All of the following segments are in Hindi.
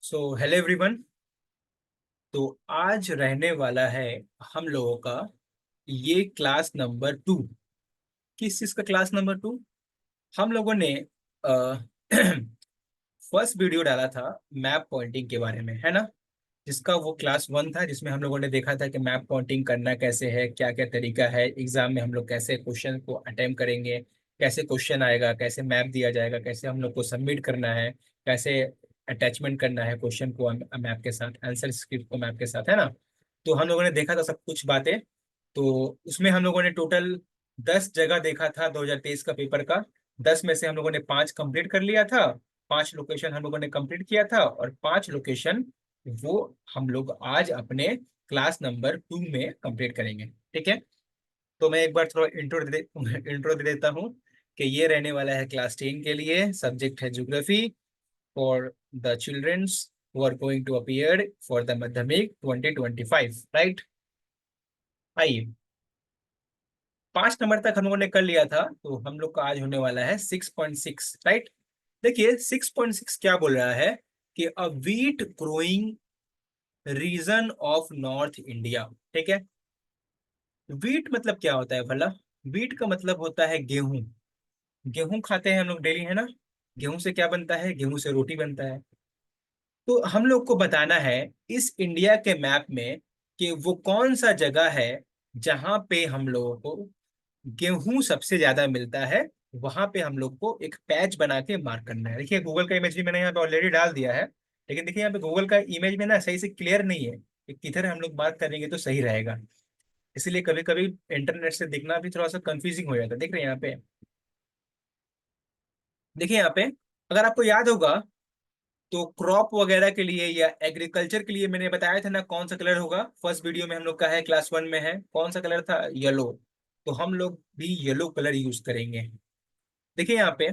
Hello everyone. तो आज रहने वाला है हम लोगों का ये क्लास नंबर 2। किस चीज का क्लास नंबर 2? हम लोगों ने फर्स्ट वीडियो डाला था मैप पॉइंटिंग के बारे में, है ना? जिसका वो क्लास 1 था, जिसमें हम लोगों ने देखा था कि मैप पॉइंटिंग करना कैसे है, क्या क्या तरीका है, एग्जाम में हम लोग कैसे क्वेश्चन को अटेम्प्ट करेंगे, कैसे क्वेश्चन आएगा, कैसे मैप दिया जाएगा, कैसे हम लोग को सबमिट करना है, कैसे अटैचमेंट करना है क्वेश्चन को मैप के साथ, आंसर स्क्रिप्ट को मैप के साथ, है ना? तो हम लोगों ने देखा था सब कुछ बातें। तो उसमें हम लोगों ने टोटल 10 जगह देखा था 2023 का पेपर का। 10 में से हम लोगों ने 5 कंप्लीट कर लिया था। 5 लोकेशन हम लोगों ने कंप्लीट किया था, और 5 लोकेशन वो हम लोग आज अपने क्लास नंबर 2 में कंप्लीट करेंगे। ठीक है। तो मैं एक बार थोड़ा इंट्रो दे देता हूँ कि ये रहने वाला है क्लास 10 के लिए। सब्जेक्ट है geography for the childrens who are going to appear for the Madhyamik 2025, right? आइए, 5 नंबर तक हम लोगों ने कर लिया था, तो हम लोग का आज होने वाला है 6.6, राइट? देखिए 6.6 क्या बोल रहा है कि a wheat growing region of North India. ठीक है। वीट मतलब क्या होता है भला? वीट का मतलब होता है गेहूं। गेहूं खाते हैं हम लोग डेली, है ना? गेहूं से क्या बनता है? गेहूं से रोटी बनता है। तो हम लोग को बताना है इस इंडिया के मैप में कि वो कौन सा जगह है जहां पे हम लोगों को गेहूं सबसे ज्यादा मिलता है। वहां पे हम लोग को एक पैच बना के मार्क करना है। देखिए गूगल का इमेज भी मैंने यहाँ पे ऑलरेडी डाल दिया है, लेकिन देखिए यहाँ पे गूगल का इमेज में ना सही से क्लियर नहीं है कि किधर हम लोग मार्क करेंगे तो सही रहेगा। इसीलिए कभी कभी इंटरनेट से दिखना भी थोड़ा सा कंफ्यूजिंग हो जाता है। देख रहे हैं यहाँ पे? देखिए यहाँ पे, अगर आपको याद होगा तो क्रॉप वगैरह के लिए या एग्रीकल्चर के लिए मैंने बताया था ना कौन सा कलर होगा। फर्स्ट वीडियो में हम लोग का है, क्लास 1 में है, कौन सा कलर था? येलो। तो हम लोग भी येलो कलर यूज करेंगे। देखिए यहाँ पे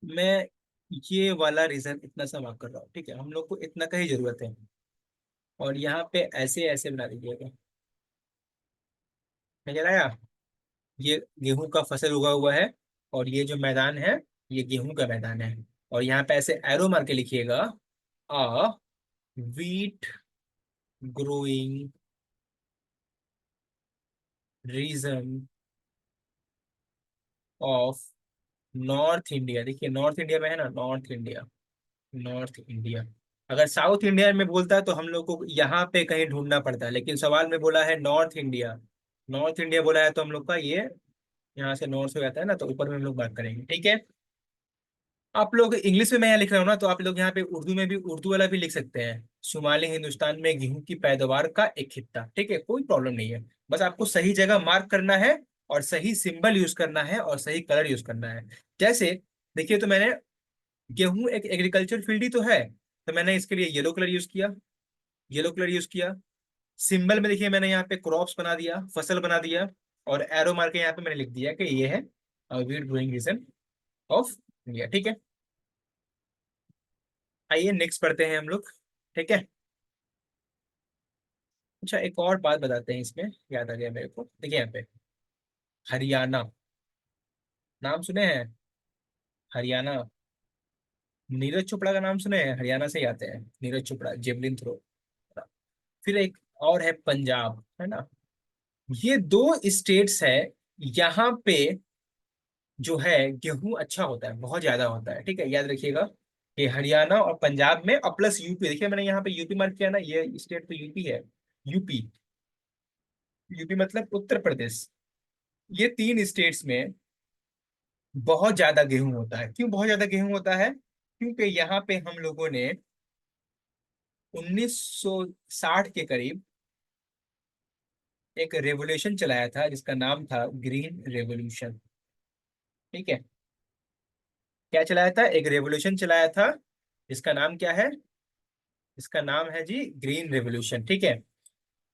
मैं ये वाला रीजन इतना सा मार्क कर रहा हूँ। ठीक है, हम लोग को इतना का ही जरूरत है। और यहाँ पे ऐसे ऐसे बना दीजिएगा। नजर आया? ये गेहूं का फसल उगा हुआ है, और ये जो मैदान है ये गेहूं का मैदान है। और यहाँ पे ऐसे एरो मार के लिखिएगा, a wheat growing region of North India. देखिए नॉर्थ इंडिया में है ना, नॉर्थ इंडिया, नॉर्थ इंडिया। अगर साउथ इंडिया में बोलता है तो हम लोग को यहाँ पे कहीं ढूंढना पड़ता है, लेकिन सवाल में बोला है नॉर्थ इंडिया। नॉर्थ इंडिया बोला है तो हम लोग का ये यहाँ से नॉर्थ हो जाता है ना, तो ऊपर में हम लोग बात करेंगे। ठीक है। आप लोग इंग्लिश में मैं यहाँ लिख रहा हूँ ना, तो आप लोग यहाँ पे उर्दू में भी उर्दू वाला भी लिख सकते हैं। शुमाली हिंदुस्तान में गेहूं की पैदावार का एक हिस्सा। ठीक है, कोई प्रॉब्लम नहीं है। बस आपको सही जगह मार्क करना है, और सही सिंबल यूज करना है, और सही कलर यूज करना है। जैसे देखिए, तो मैंने गेहूं एक एग्रीकल्चर फील्ड ही तो है, तो मैंने इसके लिए येलो कलर यूज किया। येलो कलर यूज किया। सिंबल में देखिए मैंने यहाँ पे क्रॉप्स बना दिया, फसल बना दिया। और एरो मार के यहाँ पे मैंने लिख दिया कि ये है wheat growing region of India. ठीक है। आइए नेक्स्ट पढ़ते हैं हम लोग। ठीक है। अच्छा, एक और बात बताते हैं, इसमें याद आ गया मेरे को। देखिए यहाँ पे हरियाणा, नाम सुने हैं? हरियाणा। नीरज चोपड़ा का नाम सुने हैं? हरियाणा से ही आते हैं नीरज चोपड़ा, जेवलिन थ्रो। फिर एक और है पंजाब, है ना? ये दो स्टेट्स है, यहाँ पे जो है गेहूं अच्छा होता है, बहुत ज्यादा होता है। ठीक है, याद रखिएगा कि हरियाणा और पंजाब में, और प्लस यूपी। देखिए मैंने यहाँ पे यूपी मार्क किया ना, ये स्टेट तो यूपी है। यूपी, यूपी मतलब उत्तर प्रदेश। ये तीन स्टेट्स में बहुत ज्यादा गेहूं होता है। क्यों बहुत ज्यादा गेहूं होता है? क्योंकि यहाँ पे हम लोगों ने 1960 के करीब एक रेवोल्यूशन चलाया था, जिसका नाम था ग्रीन रेवोल्यूशन। ठीक है। क्या चलाया था? एक रेवोल्यूशन चलाया था। इसका नाम क्या है? इसका नाम है जी ग्रीन रेवोल्यूशन। ठीक है।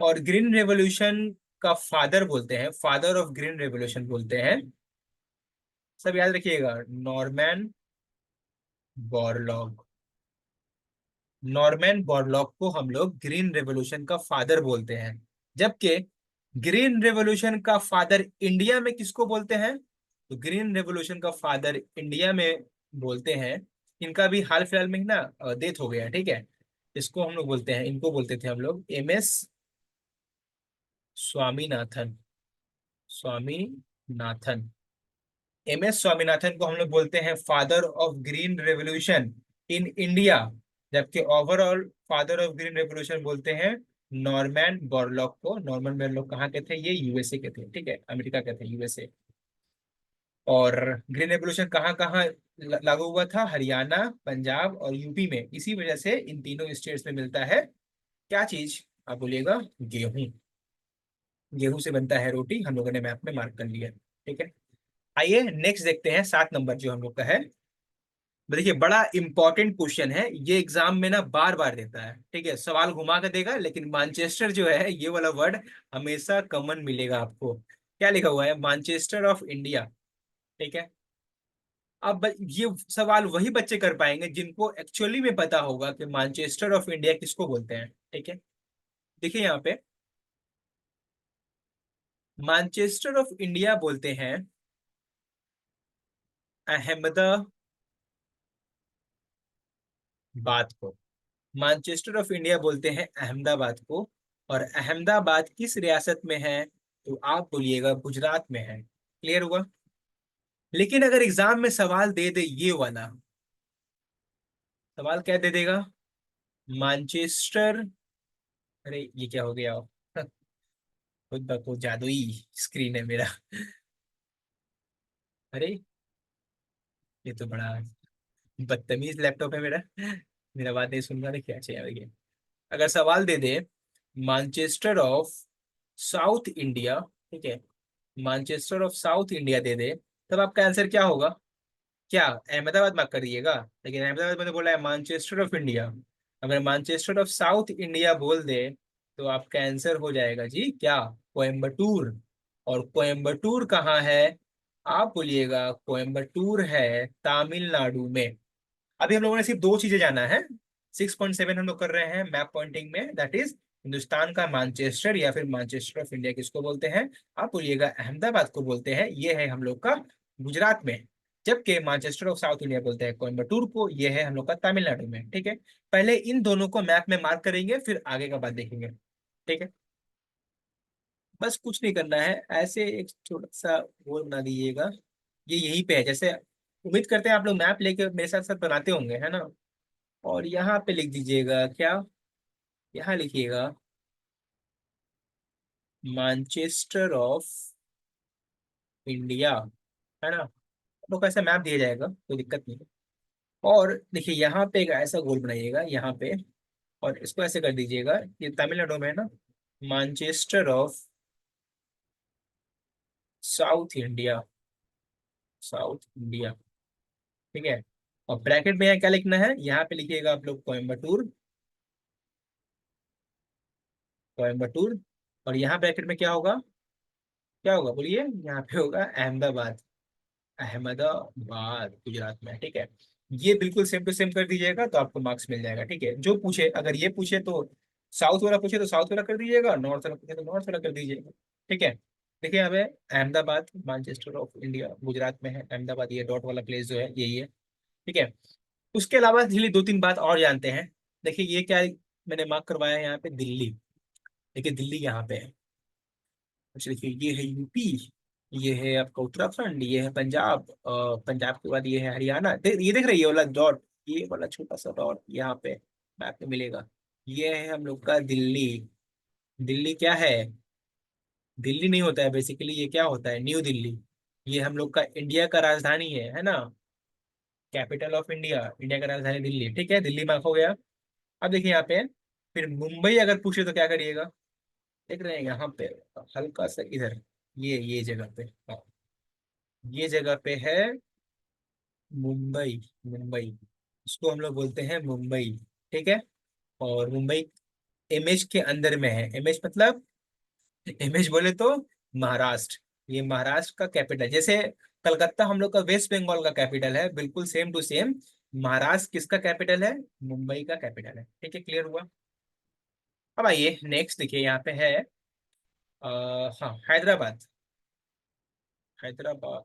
और ग्रीन रेवोल्यूशन का फादर बोलते हैं, फादर ऑफ ग्रीन रेवोल्यूशन बोलते हैं, सब याद रखिएगा, नॉर्मैन बोरलॉग। नॉर्मैन बोरलॉग को हम लोग ग्रीन रेवोल्यूशन का फादर बोलते हैं। जबकि ग्रीन रेवोल्यूशन का फादर इंडिया में किसको बोलते हैं? तो ग्रीन रेवोल्यूशन का फादर इंडिया में बोलते हैं इनका भी हाल फिलहाल में ही ना डेथ हो गया, ठीक है। इसको हम लोग बोलते हैं, इनको बोलते थे हम लोग MS स्वामीनाथन। स्वामीनाथन। MS स्वामीनाथन को हम लोग बोलते हैं father of green revolution in India. जबकि overall father of green revolution बोलते हैं नॉर्मैन बोरलॉग को। नॉर्मन बोरलॉग कहाँ के थे? ये USA के थे, ठीक है, अमेरिका के थे, USA। और ग्रीन रेवोल्यूशन कहाँ कहाँ लागू हुआ था? हरियाणा, पंजाब और यूपी में। इसी वजह से इन तीनों स्टेट्स में मिलता है क्या चीज? आप बोलिएगा गेहूं। गेहूं से बनता है रोटी, हम लोगों ने मैप में मार्क कर लिया, ठीक है। आइए नेक्स्ट देखते हैं, 7 नंबर जो हम लोग का है। देखिए बड़ा इंपॉर्टेंट क्वेश्चन है ये, एग्जाम में ना बार बार देता है, ठीक है, सवाल घुमा कर देगा, लेकिन मानचेस्टर जो है ये वाला वर्ड हमेशा कॉमन मिलेगा आपको। क्या लिखा हुआ है? मानचेस्टर ऑफ इंडिया, ठीक है। अब ये सवाल वही बच्चे कर पाएंगे जिनको एक्चुअली में पता होगा कि मानचेस्टर ऑफ इंडिया किसको बोलते हैं, ठीक है। देखिए यहाँ पे मानचेस्टर ऑफ इंडिया बोलते हैं अहमदाबाद को। मानचेस्टर ऑफ इंडिया बोलते हैं अहमदाबाद को। और अहमदाबाद किस रियासत में है? तो आप बोलिएगा गुजरात में है। क्लियर हुआ? लेकिन अगर एग्जाम में सवाल दे दे ये वाला सवाल, क्या दे देगा? मानचेस्टर, अरे ये क्या हो गया? खुद ब खुद जादुई स्क्रीन है मेरा। अरे ये तो बड़ा बदतमीज लैपटॉप है मेरा। मेरा बात नहीं सुन रहा है, क्या चाहिए? अगर सवाल दे दे मानचेस्टर ऑफ साउथ इंडिया, ठीक है, मानचेस्टर ऑफ साउथ इंडिया दे दे, तब आपका आंसर क्या होगा? क्या अहमदाबाद मार्क कर दिएगा? लेकिन अहमदाबाद मैंने बोला है मानचेस्टर ऑफ इंडिया। अगर मानचेस्टर ऑफ साउथ इंडिया बोल दे तो आपका आंसर हो जाएगा जी क्या? कोयम्बटूर। और कोयम्बटूर कहाँ है? आप बोलिएगा कोयम्बटूर है तमिलनाडु में। अभी हम लोगों ने सिर्फ दो चीजें जाना है। 6.7 हम लोग कर रहे हैं मैप पॉइंटिंग में, दैट इज हिंदुस्तान का मानचेस्टर या फिर मानचेस्टर ऑफ इंडिया किसको बोलते हैं? आप बोलिएगा अहमदाबाद को बोलते हैं, ये है हम लोग का गुजरात में। जबकि मानचेस्टर ऑफ साउथ इंडिया बोलते हैं कोयम्बटूर को, ये है हम लोग का तमिलनाडु में, ठीक है। पहले इन दोनों को मैप में मार्क करेंगे, फिर आगे का बात देखेंगे, ठीक है। बस कुछ नहीं करना है, ऐसे एक छोटा सा गोल बना दीजिएगा। ये यहीं पे है, जैसे उम्मीद करते हैं आप लोग मैप लेके मेरे साथ साथ बनाते होंगे, है ना। और यहाँ पे लिख दीजिएगा क्या? यहाँ लिखिएगा मानचेस्टर ऑफ इंडिया, है ना। तो कैसे मैप दिया जाएगा, कोई दिक्कत नहीं है। और देखिए यहाँ पे एक ऐसा गोल बनाइएगा यहाँ पे, और इसको ऐसे कर दीजिएगा, ये तमिलनाडु में है ना, Manchester of South India. South India, ठीक है। और ब्रैकेट में यहाँ क्या लिखना है? यहाँ पे लिखिएगा आप लोग कोयम्बटूर। कोयम्बटूर। और यहाँ ब्रैकेट में क्या होगा? क्या होगा बोलिए? यहाँ पे होगा अहमदाबाद। अहमदाबाद गुजरात में, ठीक है। ये बिल्कुल सेम टू सेम कर दीजिएगा तो आपको मार्क्स मिल जाएगा, ठीक है। जो पूछे, अगर ये पूछे तो साउथ वाला पूछे तो साउथ वाला कर दीजिएगा, नॉर्थ वाला पूछे तो नॉर्थ वाला कर दीजिएगा, ठीक है। देखिए यहाँ पे Ahmedabad Manchester of India Gujarat में है अहमदाबाद, ये डॉट वाला प्लेस जो है यही है, ठीक है। उसके अलावा चलिए दो तीन बात और जानते हैं। देखिए ये क्या मैंने मार्क करवाया है यहाँ पे? दिल्ली। देखिए दिल्ली यहाँ पे है। अच्छा देखिए ये है यूपी, ये है आपका उत्तराखंड, ये है पंजाब, पंजाब के बाद ये है हरियाणा। ये देख रहे हैं ये वाला डॉट, ये वाला छोटा सा डॉट यहाँ पे मैप में मिलेगा। ये है हम लोग का दिल्ली। दिल्ली क्या है? दिल्ली नहीं होता है बेसिकली, ये क्या होता है? न्यू दिल्ली। ये हम लोग का इंडिया का राजधानी है ना। कैपिटल ऑफ इंडिया, इंडिया का राजधानी दिल्ली, ठीक है। दिल्ली मार्क हो गया। अब देखिए यहाँ पे, फिर मुंबई अगर पूछे तो क्या करिएगा? देख रहे हैं यहाँ पे, हल्का सा इधर, ये जगह पे, हाँ, ये जगह पे है मुंबई। मुंबई, इसको हम लोग बोलते हैं मुंबई, ठीक है। और मुंबई इमेज के अंदर में है। इमेज मतलब, इमेज बोले तो महाराष्ट्र। ये महाराष्ट्र का कैपिटल, जैसे कलकत्ता हम लोग का वेस्ट बंगाल का कैपिटल है, बिल्कुल सेम टू सेम महाराष्ट्र किसका कैपिटल है? मुंबई का कैपिटल है, ठीक है। क्लियर हुआ? अब आइए नेक्स्ट देखिए यहाँ पे है हाँ हैदराबाद। हैदराबाद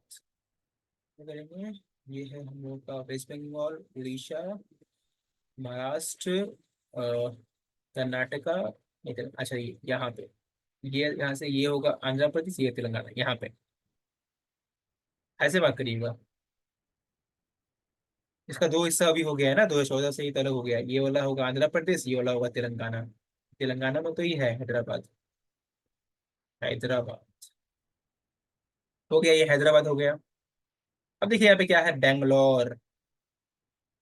क्या करेंगे? ये है हम लोग का वेस्ट बंगाल, उड़ीसा, महाराष्ट्र, कर्नाटका, अच्छा ये यहाँ पे, ये यहाँ से ये होगा आंध्र प्रदेश, ये तेलंगाना यहाँ पे। ऐसे बात करिएगा। इसका दो हिस्सा अभी हो गया है ना, 2014 से ही अलग हो गया है। ये वाला होगा आंध्र प्रदेश, ये वाला होगा तेलंगाना। तेलंगाना में तो ये है हैदराबाद। हैदराबाद हो गया, ये हैदराबाद हो गया। अब देखिए यहाँ पे क्या है, बेंगलोर।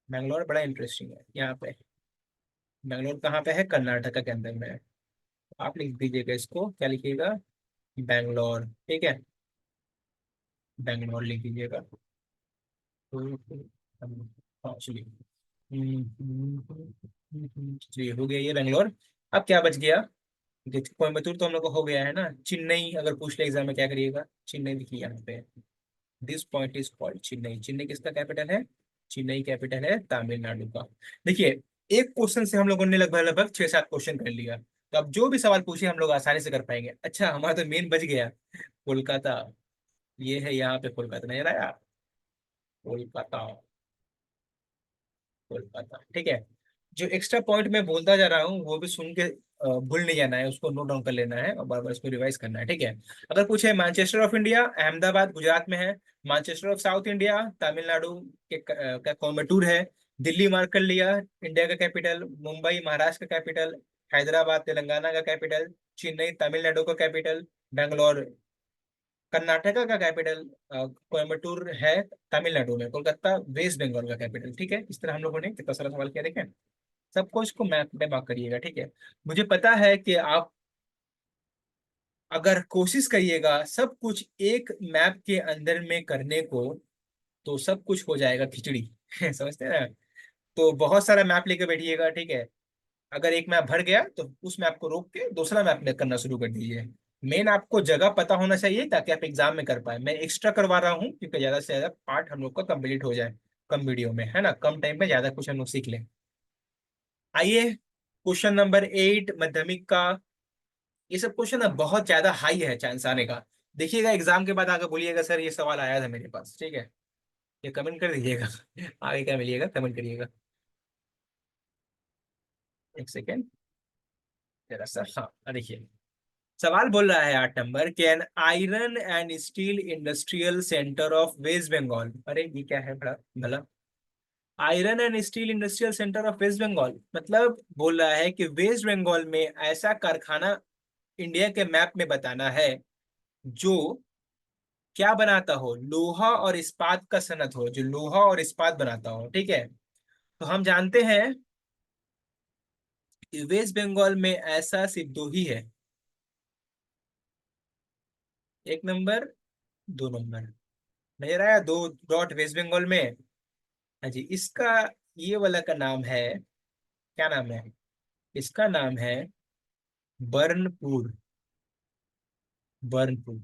बेंगलोर बड़ा इंटरेस्टिंग है यहाँ पे। बेंगलोर कहाँ पे है, कर्नाटका के अंदर में है। आप लिख दीजिएगा इसको, क्या लिखिएगा, बेंगलोर, ठीक है। बेंगलोर लिख दीजिएगा। हाँ चलिए। चलिए हो गया ये बेंगलोर। अब क्या बच गया, कोयम्बतूर तो हम लोग को हो गया है ना। चेन्नई अगर पूछ ले एग्जाम में क्या करिएगा, चेन्नई लिखिए यहाँ पे। This point is called Chennai. Chennai किसका कैपिटल है, चेन्नई कैपिटल है तमिलनाडु का। देखिए, एक क्वेश्चन से हम लोगों ने लगभग लगभग 6-7 क्वेश्चन कर लिया। तो अब जो भी सवाल पूछे हम लोग आसानी से कर पाएंगे। अच्छा हमारा तो मेन बच गया, कोलकाता। ये है यहाँ पे कोलकाता, नहीं रहा, कोलकाता। कोलकाता, ठीक है। जो एक्स्ट्रा पॉइंट मैं बोलता जा रहा हूँ वो भी सुन के भूल नहीं जाना है, उसको नोट डाउन कर लेना है और बार बार इसको रिवाइज करना है, ठीक है। अगर पूछे Manchester of India, Ahmedabad Gujarat में है। Manchester of South India, Tamil Nadu के का कोयम्बटूर है। दिल्ली मार्क कर लिया, इंडिया का कैपिटल। मुंबई महाराष्ट्र का कैपिटल। हैदराबाद तेलंगाना का कैपिटल। चेन्नई तमिलनाडु का कैपिटल। बेंगलोर कर्नाटका का कैपिटल। कोयम्बटूर है तमिलनाडु में। कोलकाता वेस्ट बंगाल का कैपिटल, ठीक है। इस तरह हम लोगों ने कितना सारा सवाल किया देखें। सबको इसको मैप में मार्क करिएगा, ठीक है। मुझे पता है कि आप अगर कोशिश करिएगा सब कुछ एक मैप के अंदर में करने को, तो सब कुछ हो जाएगा खिचड़ी समझते हैं ना। तो बहुत सारा मैप लेके बैठिएगा, ठीक है। अगर एक मैप भर गया तो उस मैप को रोक के दूसरा मैप में करना शुरू कर दीजिए। मेन आपको जगह पता होना चाहिए ताकि आप एग्जाम में कर पाए। मैं एक्स्ट्रा करवा रहा हूँ क्योंकि ज्यादा से ज्यादा पार्ट हम लोग का कंप्लीट हो जाए, कम वीडियो में, है ना, कम टाइम में ज्यादा कुछ हम लोग सीख लें। आइए, क्वेश्चन नंबर 8 माध्यमिक का। ये सब क्वेश्चन ना बहुत ज्यादा हाई है चांस आने का। देखिएगा एग्जाम के बाद आगे बोलिएगा सर ये सवाल आया था मेरे पास, ठीक है। ये कमेंट कर दीजिएगा आगे क्या मिलिएगा कमेंट करिएगा। एक सेकेंड जरा सा, हाँ देखिए। सवाल बोल रहा है 8 नंबर के, an iron and steel industrial centre of West Bengal. अरे ये क्या है बड़ा भला, iron and steel industrial centre of West Bengal मतलब बोल रहा है कि वेस्ट बंगाल में ऐसा कारखाना इंडिया के मैप में बताना है जो क्या बनाता हो, लोहा और इस्पात का सनत हो, जो लोहा और इस्पात बनाता हो, ठीक है। तो हम जानते हैं कि वेस्ट बंगाल में ऐसा सिर्फ दो ही है। 1 नंबर, 2 नंबर, नजर आया, दो डॉट वेस्ट बंगाल में। हाँ जी, इसका ये वाला का नाम है, क्या नाम है, इसका नाम है बर्नपुर। बर्नपुर।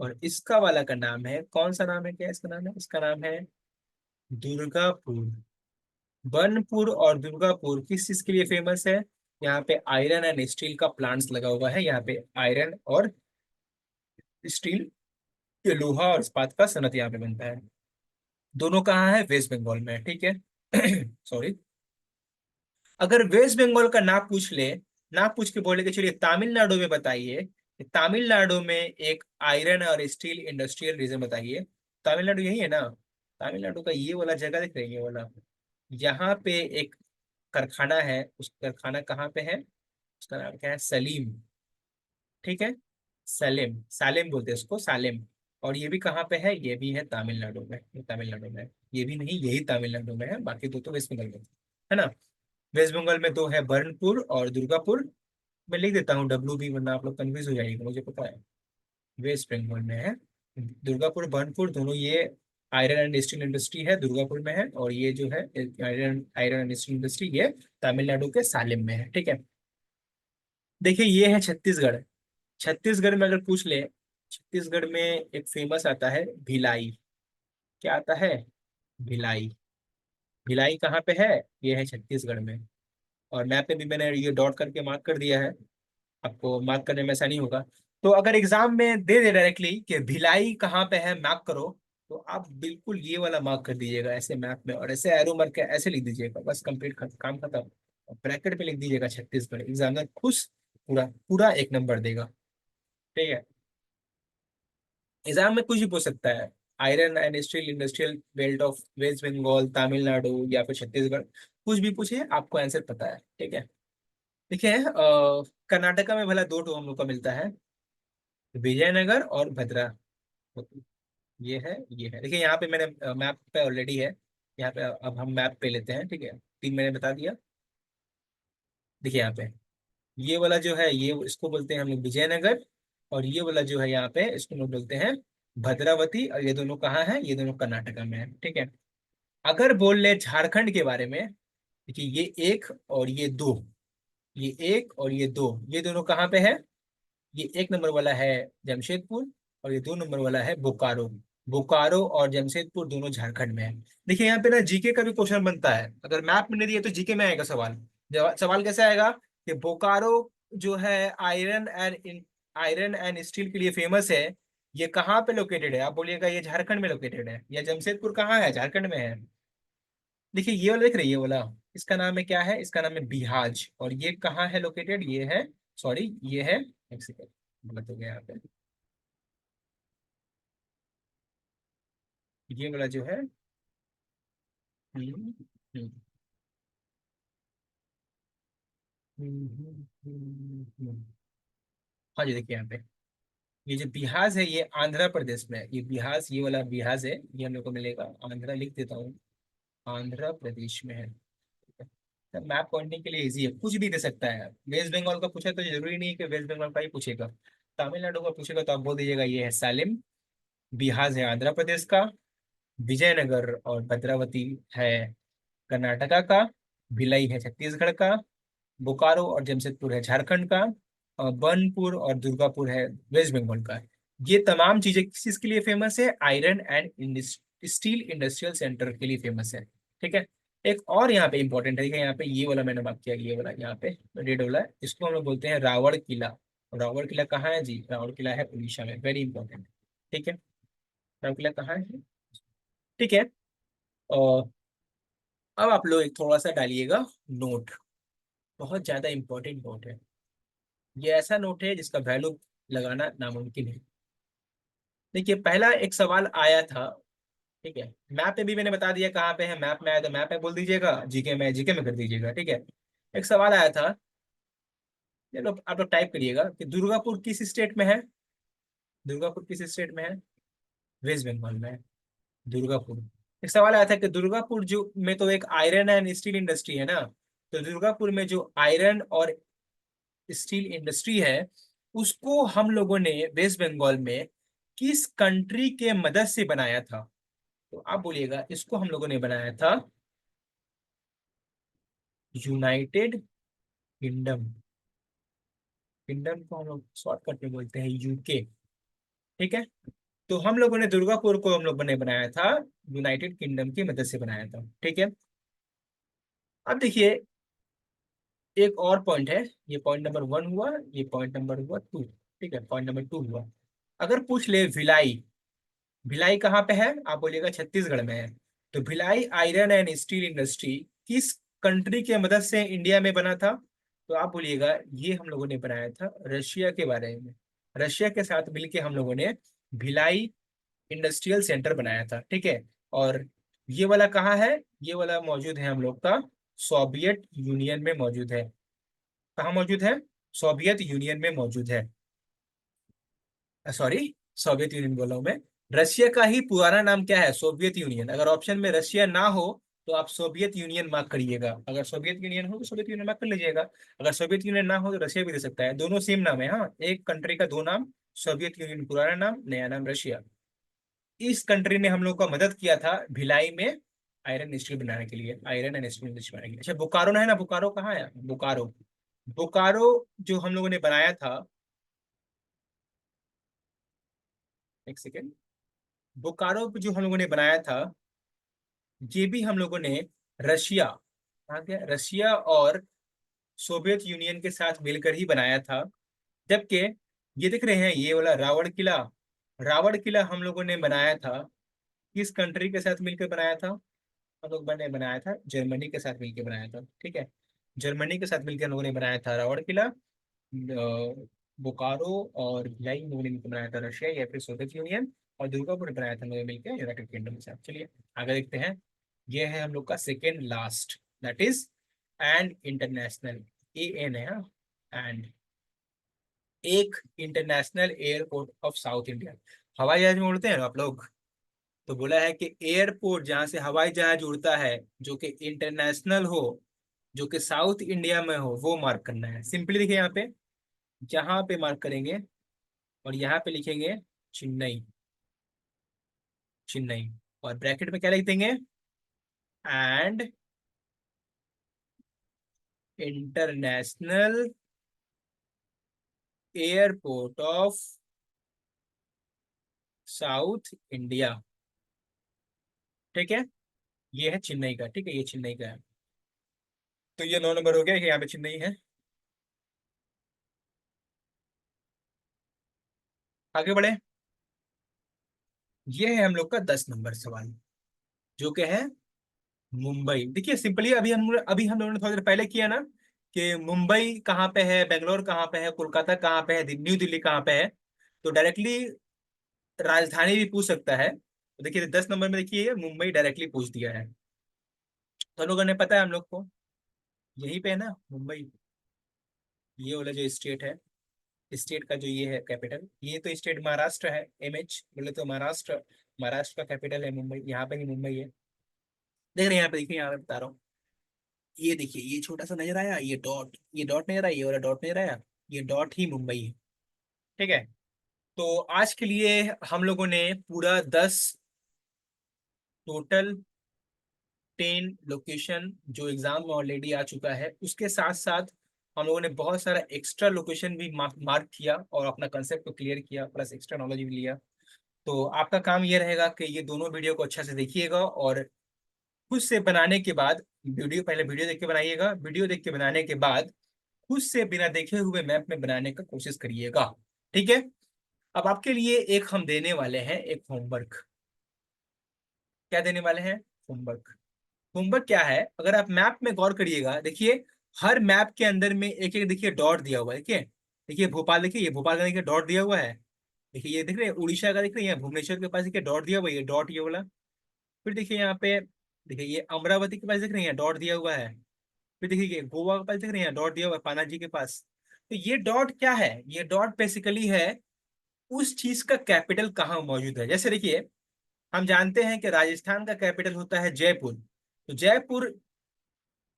और इसका वाला का नाम है, कौन सा नाम है, क्या इसका नाम है, इसका नाम है दुर्गापुर। बर्नपुर और दुर्गापुर किस चीज के लिए फेमस है, यहाँ पे आयरन एंड स्टील का प्लांट्स लगा हुआ है। यहाँ पे आयरन और स्टील, ये लोहा और इस्पात का सनत यहाँ पे बनता है। दोनों कहाँ है, वेस्ट बंगाल में, ठीक है सॉरी। अगर वेस्ट बंगाल का ना पूछ ले, ना पूछ के बोले कि चलिए तमिलनाडु में बताइए कि तमिलनाडु में एक आयरन और स्टील इंडस्ट्रियल रीजन बताइए। तमिलनाडु यही है ना, तमिलनाडु का ये वाला जगह दिख रही है, ये वाला, यहाँ पे एक कारखाना है। उस कारखाना कहाँ पे है, उसका नाम क्या है, सलीम, ठीक है। सलेम, सालेम बोलते हैं उसको, सालेम। और ये भी कहाँ पे है, ये भी है तमिलनाडु में, ये तमिलनाडु में है। ये भी नहीं, यही तमिलनाडु में है, बाकी दो तो वेस्ट बंगाल में है ना। वेस्ट बंगाल में दो है, बर्नपुर और दुर्गापुर। मैं लिख देता हूँ डब्ल्यू बी, वरना आप लोग कन्फ्यूज हो जाएंगे, मुझे पता है। वेस्ट बंगाल में है दुर्गापुर, बर्नपुर दोनों। ये आयरन एंड स्टील इंडस्ट्री है दुर्गापुर में है, और ये जो है iron iron and steel industry ये तमिलनाडु के सालेम में है, ठीक है। देखिए ये है छत्तीसगढ़। छत्तीसगढ़ में अगर पूछ ले, छत्तीसगढ़ में एक फेमस आता है भिलाई। क्या आता है, भिलाई। भिलाई कहाँ पे है, ये है छत्तीसगढ़ में। और मैप पे भी मैंने ये डॉट करके मार्क कर दिया है, आपको मार्क करने में ऐसा नहीं होगा। तो अगर एग्जाम में दे दे डायरेक्टली कि भिलाई कहाँ पे है मैप करो, तो आप बिल्कुल ये वाला मार्क कर दीजिएगा ऐसे मैप में, और ऐसे एरो मार्क के ऐसे लिख दीजिएगा, बस कंप्लीट, काम खत्म। ब्रैकेट पे लिख दीजिएगा छत्तीसगढ़, एग्जामिनर खुश, पूरा पूरा 1 नंबर देगा। ठीक है, एग्जाम में कुछ भी पूछ सकता है, iron and steel industrial belt of West Bengal, Tamil Nadu या फिर छत्तीसगढ़, कुछ भी पूछे आपको आंसर पता है। ठीक है, देखिए कर्नाटका में भला दो ठो हम लोग का मिलता है, विजयनगर और भद्रावती। ये है देखिए, यहाँ पे मैंने मैप पे ऑलरेडी है, यहाँ पे अब हम मैप पे लेते हैं। ठीक है, 3 मैंने बता दिया। देखिए यहाँ पे ये वाला जो है, ये इसको बोलते हैं हम लोग विजयनगर, और ये वाला जो है यहाँ पे इसको हम लोग बोलते हैं भद्रावती, और ये दोनों कहाँ है, ये दोनों कर्नाटका में है। ठीक है, अगर बोल ले झारखंड के बारे में, देखिए ये एक और ये दो, ये एक और ये दो, ये दोनों कहाँ पे है, ये 1 नंबर वाला है जमशेदपुर, और ये 2 नंबर वाला है बोकारो। बोकारो और जमशेदपुर दोनों झारखंड में है। देखिए यहाँ पे ना जीके का भी क्वेश्चन बनता है, अगर मैप में नहीं दिया तो जीके में आएगा सवाल। सवाल कैसे आएगा कि बोकारो जो है आयरन एंड स्टील के लिए फेमस है, ये कहाँ पे लोकेटेड है, आप बोलिएगा ये झारखंड में लोकेटेड है, या जमशेदपुर कहाँ है, झारखंड में है। देखिए ये वाला देख रही है, ये वाला, इसका नाम है क्या है, इसका नाम है बिहाज, और ये कहाँ है लोकेटेड, ये है, सॉरी ये है, एक सेकेंड गलत हो गया यहाँ पे, ये वाला जो है, हम्म, हम्म, हाँ जी देखिए यहाँ पे, ये जो बिहाज है ये आंध्र प्रदेश में है, ये बिहाज, ये वाला बिहाज है, ये हम लोग को मिलेगा, आंध्र लिख देता हूँ, आंध्र प्रदेश में है। तो मैप पॉइंटिंग के लिए इजी है, कुछ भी दे सकता है। वेस्ट बंगाल का पूछा तो जरूरी नहीं है कि वेस्ट बंगाल का ही पूछेगा, तमिलनाडु का पूछेगा तो आप बोल दीजिएगा ये है सालिम। बिहार है आंध्र प्रदेश का, विजयनगर और भद्रावती है कर्नाटका का, भिलाई है छत्तीसगढ़ का, बोकारो और जमशेदपुर है झारखंड का, और बनपुर और दुर्गापुर है वेस्ट बंगाल का। ये तमाम चीजें किस चीज के लिए फेमस है, iron and steel industrial centre के लिए फेमस है। ठीक है, एक और यहाँ पे इंपॉर्टेंट है, यहाँ पे ये वाला मैंने बात किया, ये वाला यहाँ पे रेड वाला, इसको हम लोग बोलते हैं रावण किला। रावण किला कहाँ है जी, रावण किला है उड़ीसा में, वेरी इंपॉर्टेंट। ठीक है, रावण किला कहाँ है। ठीक है, और अब आप लोग एक थोड़ा सा डालिएगा नोट, बहुत ज्यादा इंपॉर्टेंट नोट है, ये ऐसा नोट है जिसका वैल्यू लगाना नामुमकिन है। देखिए पहला एक सवाल आया था, ठीक है, मैप पे भी मैंने बता दिया कहाँ पे है, मैप में आया तो मैप में बोल दीजिएगा, जीके में कर दीजिएगा। ठीक है, एक सवाल आया था, ये लोग आप लोग टाइप करिएगा कि दुर्गापुर किस स्टेट में है, दुर्गापुर किस स्टेट में है, वेस्ट बंगाल में है दुर्गापुर। एक सवाल आया था कि दुर्गापुर जो में तो एक आयरन एंड स्टील इंडस्ट्री है ना, तो दुर्गापुर में जो आयरन और स्टील इंडस्ट्री है, उसको हम लोगों ने वेस्ट बंगाल में किस कंट्री के मदद से बनाया था, तो आप बोलिएगा इसको हम लोगों ने बनाया था यूनाइटेड किंगडम, किंगडम को हम लोग शॉर्टकट में बोलते हैं यूके। ठीक है, तो हम लोगों ने दुर्गापुर को हम लोगों ने बनाया था यूनाइटेड किंगडम की मदद से बनाया था। ठीक है, अब देखिए एक और पॉइंट है, ये पॉइंट नंबर 1 हुआ, ये पॉइंट नंबर हुआ 2। ठीक है, पॉइंट नंबर 2 हुआ, अगर पूछ ले भिलाई, भिलाई कहाँ पे है, आप बोलिएगा छत्तीसगढ़ में है, तो Bhilai iron and steel industry किस कंट्री के मदद से इंडिया में बना था, तो आप बोलिएगा ये हम लोगों ने बनाया था रशिया के बारे में, रशिया के साथ मिलके हम लोगों ने भिलाई इंडस्ट्रियल सेंटर बनाया था। ठीक है, और ये वाला कहाँ है, ये वाला मौजूद है हम लोग का सोवियत यूनियन में मौजूद है, कहाँ मौजूद है, सोवियत यूनियन में मौजूद है, सॉरी सोवियत यूनियन बोला हूं मैं, रशिया का ही पुराना नाम क्या है, सोवियत यूनियन। अगर ऑप्शन में रशिया ना हो तो आप सोवियत यूनियन मार्क करिएगा, अगर सोवियत यूनियन हो तो सोवियत यूनियन मार्क कर लीजिएगा, अगर सोवियत यूनियन ना हो तो रशिया भी दे सकता है, दोनों सेम नाम है, हाँ एक कंट्री का दो नाम, सोवियत यूनियन पुराना नाम, नया नाम रशिया। इस कंट्री ने हम लोग का मदद किया था भिलाई में आयरन स्टील बनाने के लिए, आयरन एंड स्टील इंडस्ट्री बनाने के लिए। अच्छा बोकारो ना है ना, बोकारो कहाँ है, बोकारो, बोकारो जो हम लोगों ने बनाया था, एक सेकेंड, बोकारो जो हम लोगों ने बनाया था, ये भी हम लोगों ने रशिया, कहाँ गया, रशिया और सोवियत यूनियन के साथ मिलकर ही बनाया था। जबकि ये देख रहे हैं ये वाला रावण किला, रावण किला हम लोगों ने बनाया था किस कंट्री के साथ मिलकर बनाया था? हम लोग ने बनाया था जर्मनी के साथ मिलकर बनाया था, ठीक है। जर्मनी के साथ मिलकर हम लोगों ने बनाया था रावण किला, बोकारो और भिलाई हम लोगों ने मिलकर बनाया था रशिया या फिर सोवियत यूनियन, और दुर्गापुर बनाया था हम लोगों ने मिलकर यूनाइटेड किंगडम के साथ। चलिए आगे देखते हैं। ये है हम लोग का second last, that is and international, A N है एंड, एक international airport of South India. हवाई जहाज में उड़ते हैं ना आप लोग, तो बोला है कि एयरपोर्ट जहां से हवाई जहाज उड़ता है जो कि इंटरनेशनल हो, जो कि साउथ इंडिया में हो, वो मार्क करना है। सिंपली देखिए यहाँ पे, जहां पे मार्क करेंगे और यहाँ पे लिखेंगे चेन्नई, चेन्नई, और ब्रैकेट में क्या लिख देंगे, and international airport of South India, ठीक है। ये है चेन्नई का, ठीक है, ये चेन्नई का है। तो ये 9 नंबर हो गया कि यहाँ पे चेन्नई है। आगे बढ़े। ये है हम लोग का 10 नंबर सवाल, जो कि है मुंबई। देखिए सिंपली अभी हम लोगों ने थोड़ी देर पहले किया ना, कि मुंबई कहाँ पे है, बेंगलोर कहाँ पे है, कोलकाता कहाँ पे है, न्यू दिल्ली कहाँ पे है। तो डायरेक्टली राजधानी भी पूछ सकता है। तो देखिए 10 नंबर में देखिए मुंबई डायरेक्टली पूछ दिया है। तो हम लोगों ने पता है हम लोग को, यहीं पे है ना मुंबई, ये वाला जो स्टेट है, स्टेट का जो ये है कैपिटल, ये तो स्टेट महाराष्ट्र है, एमएच बोले तो महाराष्ट्र, महाराष्ट्र का कैपिटल है मुंबई, यहाँ पे ही मुंबई है। देख रहे हैं यहाँ पे, देखिए यहाँ पे बता रहा हूँ, ये देखिए ये छोटा सा नजर आया, ये डॉट, ये डॉट नजर आया, ये वाला डॉट नजर आया, ये डॉट ही मुंबई है, ठीक है। तो आज के लिए हम लोगों ने पूरा 10, टोटल 10 लोकेशन जो एग्जाम में ऑलरेडी आ चुका है, उसके साथ साथ हम लोगों ने बहुत सारा एक्स्ट्रा लोकेशन भी मार्क किया और अपना कंसेप्ट को क्लियर किया, प्लस एक्स्ट्रा नॉलेज भी लिया। तो आपका काम ये रहेगा कि ये दोनों वीडियो को अच्छा से देखिएगा, और खुद से बनाने के बाद, वीडियो पहले वीडियो देख के बनाइएगा, वीडियो देख के बनाने के बाद खुद से बिना देखे हुए मैप में बनाने का कोशिश करिएगा, ठीक है। अब आपके लिए एक हम देने वाले हैं एक होमवर्क। क्या देने वाले हैं? होमवर्क। होमवर्क क्या है, अगर आप मैप में गौर करिएगा, देखिए हर मैप के अंदर में एक एक देखिए डॉट दिया हुआ है, देखिए। देखिए भोपाल, देखिए ये भोपाल का देखिए डॉट दिया हुआ है। देखिए ये देख रहे हैं उड़ीसा का, देख रहे हैं भुवनेश्वर के पास देखिए डॉट दिया हुआ है, ये डॉट ये वाला। फिर देखिए यहाँ पे, देखिए ये अमरावती के पास देख रहे हैं डॉट दिया हुआ है। फिर देखिए ये गोवा के पास देख रहे हैं डॉट दिया हुआ है, पानाजी के पास। तो ये डॉट क्या है? ये डॉट बेसिकली है उस चीज का कैपिटल कहाँ मौजूद है। जैसे देखिए, हम जानते हैं कि राजस्थान का कैपिटल होता है जयपुर, तो जयपुर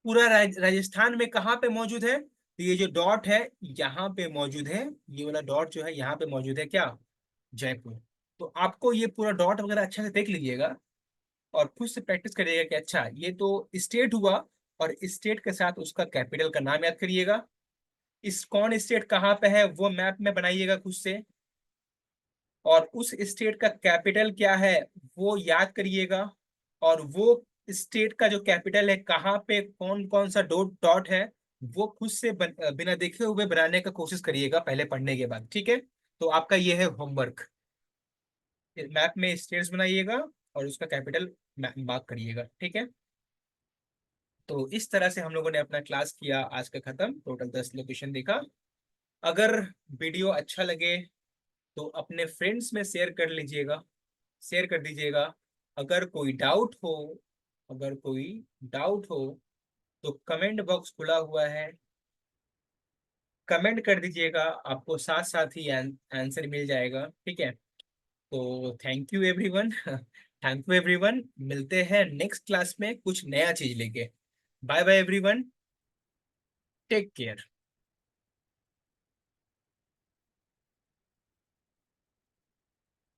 पूरा राजस्थान में कहाँ पे मौजूद है? तो ये जो डॉट है यहाँ पे मौजूद है, ये वाला डॉट जो है यहाँ पे मौजूद है, क्या? जयपुर। तो आपको ये पूरा डॉट वगैरह अच्छे से देख लीजिएगा और खुद से प्रैक्टिस करिएगा कि अच्छा ये तो स्टेट हुआ, और स्टेट के साथ उसका कैपिटल का नाम याद करिएगा। इस कौन स्टेट कहाँ पे है वो मैप में बनाइएगा खुद से, और उस स्टेट का कैपिटल क्या है वो याद करिएगा। और वो स्टेट का जो कैपिटल है कहाँ पे कौन कौन सा डॉट डॉट है, वो खुद से बिना देखे हुए बनाने का कोशिश करिएगा पहले पढ़ने के बाद, ठीक है। तो आपका ये है होमवर्क, मैप में स्टेट्स बनाइएगा और उसका कैपिटल मार्क करिएगा, ठीक है। तो इस तरह से हम लोगों ने अपना क्लास किया आज का खत्म, टोटल 10 लोकेशन देखा। अगर वीडियो अच्छा लगे तो अपने फ्रेंड्स में शेयर कर लीजिएगा, शेयर कर दीजिएगा। अगर कोई डाउट हो, अगर कोई डाउट हो तो कमेंट बॉक्स खुला हुआ है, कमेंट कर दीजिएगा, आपको साथ साथ ही आंसर मिल जाएगा, ठीक है। तो thank you everyone, thank you everyone, मिलते हैं नेक्स्ट क्लास में कुछ नया चीज लेके। Bye bye everyone, take care.